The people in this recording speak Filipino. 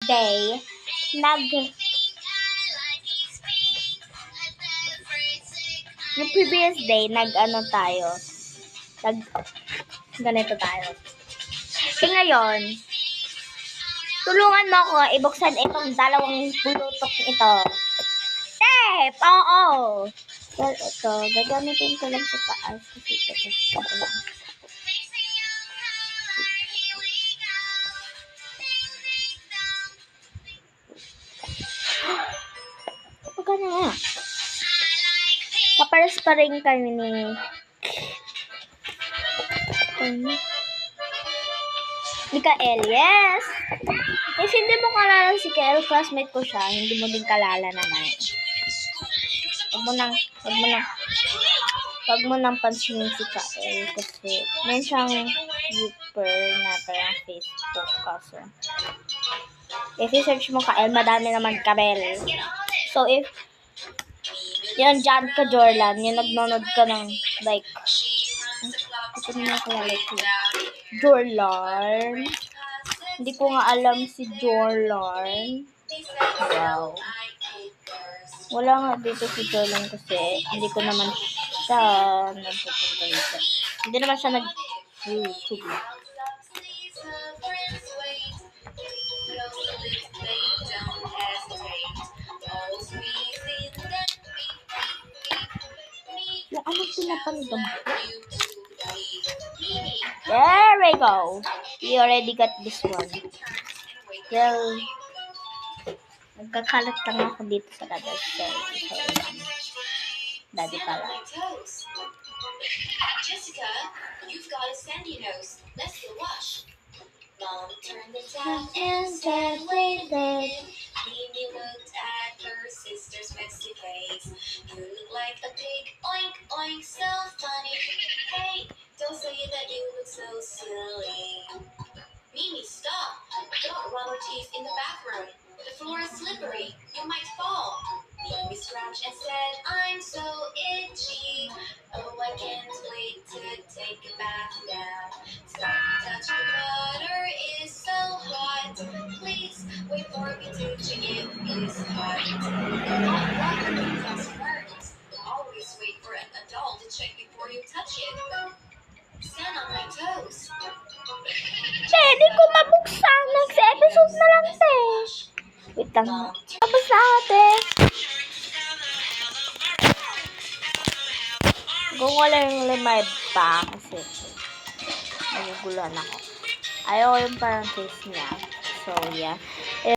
day, ganito tayo. Ngayon, tulungan mo ako ibuksan itong dalawang bulutok ito. Tape! Oo! Well, ito, gagamitin ko lang sa taas kasi ito lang. Huwag na nga. Kapares pa rin kami ni Kael, yes! If hindi mo kalala si Kael, classmate ko siya, hindi mo din kalala naman. Huwag mo nang pansinin si Kael kasi meron siyang YouTuber na parang Facebook kasi. If i-search mo Kael, madami naman Kabel. So if yun dyan ka Jorlan, yung nagnonood ka ng like ito na kalala ko. Jorlan. Hindi ko nga alam si Jorlan. Wow. Wala nga dito si Jorlan kasi hindi ko naman siya nagpupunta dito. Hindi naman siya nag-YouTube. Yung ano pinapanood mo? There we go. We already got this one. Well, nagkakalat lang ako dito sa labas. So daddy pala. Jessica, you've got a sandy nose. Let's go wash. Mom turned the tap and said, wait a minute. Mimi looked at her sister's messy face. You look like a pig, oink, oink, so funny. Hey, don't say that you look so silly. Mimi, stop. Don't rub your teeth in the bathroom. The floor is slippery. You might fall. Mimi scratched and said, I'm so itchy. Oh, I can't wait to take a bath now. Stop and touch the water is so hot. Please wait for me to check it is hot. Hot water can cause burns. Always wait for an adult to check before you touch it. Stand on my toes. Hindi ko mabuksan. Next episode na lang, te. Wait lang. Tapos na ate. Kung wala yung limay pa kasi naguguluhan ako. Ayaw yung parang face niya. So, yeah.